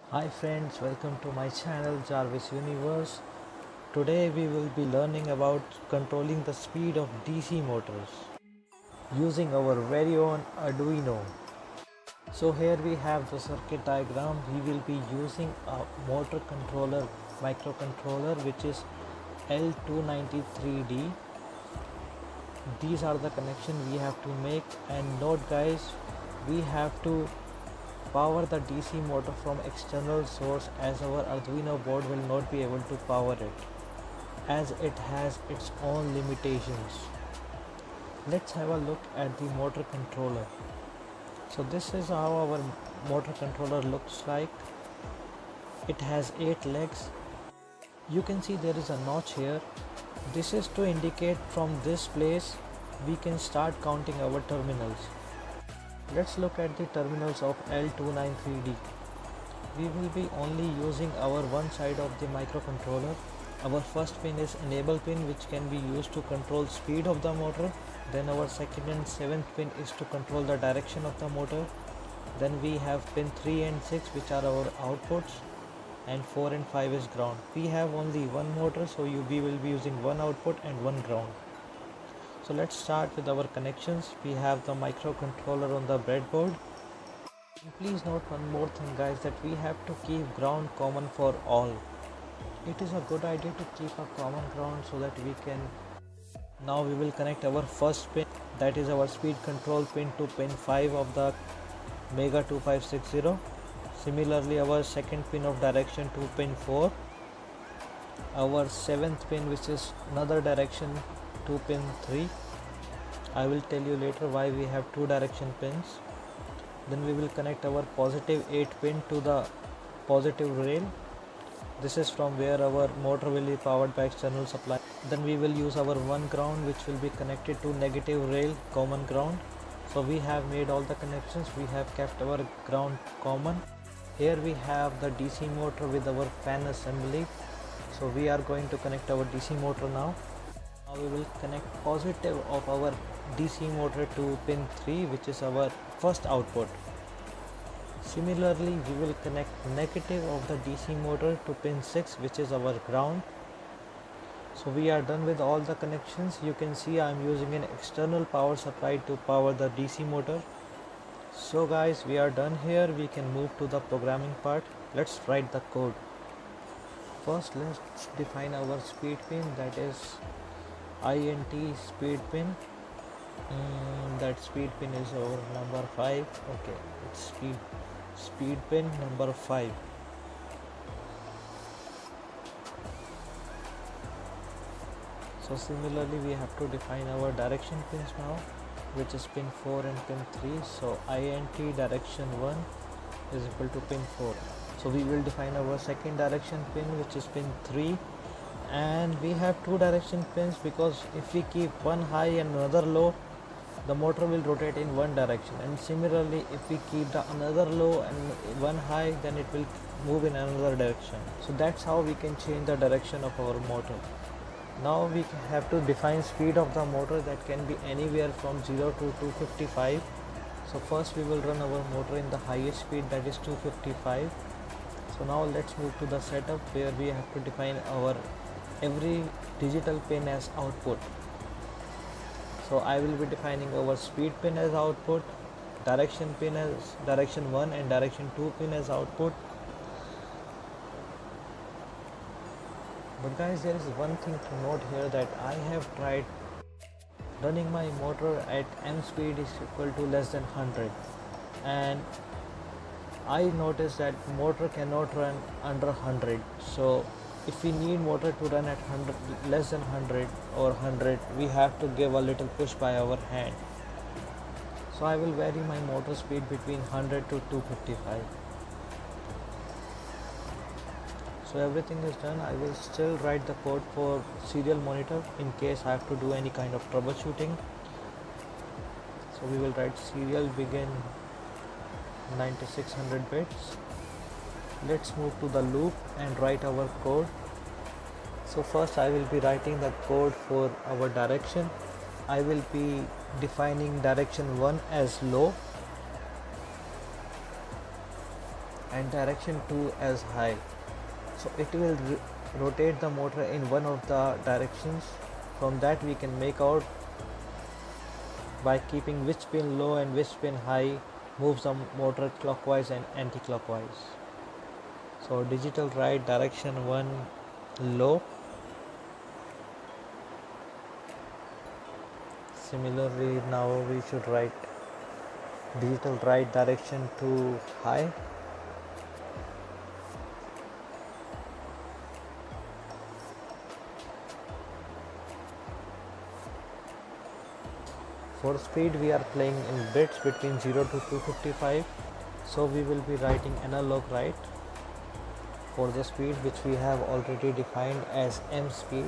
Hi friends, welcome to my channel Jarvis Universe. Today we will be learning about controlling the speed of DC motors using our very own Arduino. So here we have the circuit diagram. We will be using a motor controller microcontroller which is L293D. These are the connections we have to make, and note guys, we have to power the DC motor from external source as our Arduino board will not be able to power it as it has its own limitations. Let's have a look at the motor controller. So this is how our motor controller looks like. It has 8 legs. You can see there is a notch here. This is to indicate from this place we can start counting our terminals. Let's look at the terminals of L293D. We will be only using our one side of the microcontroller. Our first pin is enable pin, which can be used to control speed of the motor. Then our second and seventh pin is to control the direction of the motor. Then we have pin 3 and 6, which are our outputs, and 4 and 5 is ground. We have only one motor, so we will be using one output and one ground. So let's start with our connections. We have the microcontroller on the breadboard. And please note one more thing guys, that we have to keep ground common for all. It is a good idea to keep a common ground so that we can. Now we will connect our first pin, that is our speed control pin, to pin 5 of the Mega 2560. Similarly our second pin of direction to pin 4. Our seventh pin, which is another direction, to pin 3. I will tell you later why we have two direction pins. Then we will connect our positive 8 pin to the positive rail. This is from where our motor will be powered by external supply. Then we will use our one ground, which will be connected to negative rail, common ground. So we have made all the connections. We have kept our ground common. Here we have the DC motor with our fan assembly. So we are going to connect our DC motor now. Now we will connect positive of our DC motor to pin 3, which is our first output. Similarly, we will connect negative of the DC motor to pin 6, which is our ground. So we are done with all the connections. You can see I am using an external power supply to power the DC motor. So guys, we are done here. We can move to the programming part. Let's write the code. First let's define our speed pin, that is INT speed pin. That speed pin is our number 5. Okay, it's speed pin number 5. So similarly we have to define our direction pins now, which is pin 4 and pin 3. So INT direction 1 is equal to pin 4. So we will define our second direction pin, which is pin 3. And we have two direction pins because if we keep one high and another low, the motor will rotate in one direction, and similarly if we keep the another low and one high, then it will move in another direction. So that's how we can change the direction of our motor. Now we have to define speed of the motor, that can be anywhere from 0 to 255. So first we will run our motor in the highest speed, that is 255. So now let's move to the setup, where we have to define our every digital pin as output. So I will be defining our speed pin as output, direction pin as direction 1, and direction 2 pin as output. But guys, there is one thing to note here, that I have tried running my motor at M speed is equal to less than 100, and I noticed that motor cannot run under 100. So if we need motor to run at 100, less than 100 or 100, we have to give a little push by our hand. So I will vary my motor speed between 100 to 255. So everything is done. I will still write the code for serial monitor in case I have to do any kind of troubleshooting. So we will write serial begin 9600 bits. Let's move to the loop and write our code. So first I will be writing the code for our direction. I will be defining direction 1 as low, and direction 2 as high. So it will rotate the motor in one of the directions. From that we can make out by keeping which pin low and which pin high moves the motor clockwise and anti-clockwise. So digital write direction 1 low. Similarly, now we should write digital write direction 2 high. For speed we are playing in bits between 0 to 255, so we will be writing analog write for the speed, which we have already defined as m speed.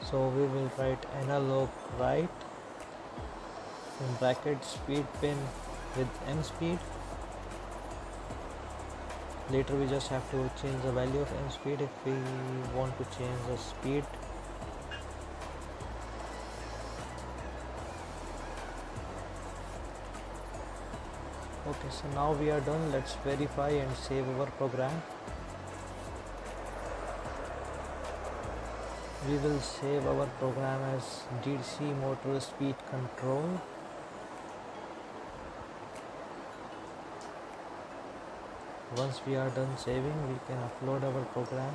So we will write analog write in bracket speed pin with m speed. Later we just have to change the value of m speed if we want to change the speed. Okay, so now we are done. Let's verify and save our program. We will save our program as DC motor speed control. Once we are done saving, we can upload our program.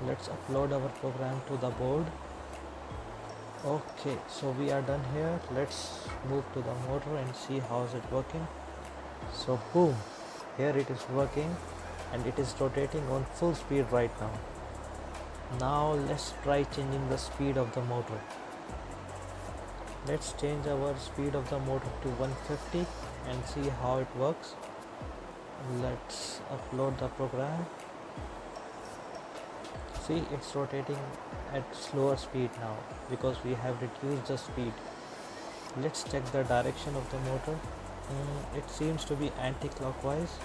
Let's upload our program to the board. Okay, so we are done here. Let's move to the motor and see how is it working. So boom, here it is working and it is rotating on full speed right now. Now let's try changing the speed of the motor. Let's change our speed of the motor to 150 and see how it works. Let's upload the program. See, it's rotating at slower speed now because we have reduced the speed. Let's check the direction of the motor. It seems to be anti-clockwise.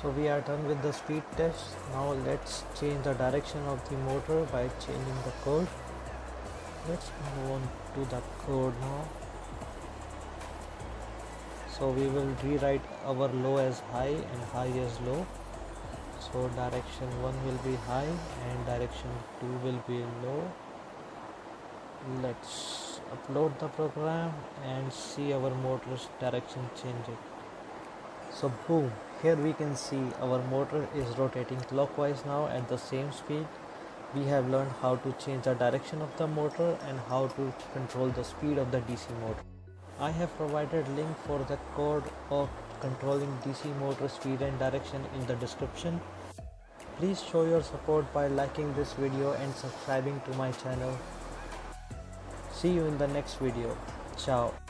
So we are done with the speed test. Now let's change the direction of the motor by changing the code. Let's move on to the code now. So we will rewrite our low as high and high as low. So direction 1 will be high and direction 2 will be low. Let's upload the program and see our motor's direction changing. So boom, here we can see our motor is rotating clockwise now at the same speed. We have learned how to change the direction of the motor and how to control the speed of the DC motor. I have provided link for the code of controlling DC motor speed and direction in the description. Please show your support by liking this video and subscribing to my channel. See you in the next video. Ciao.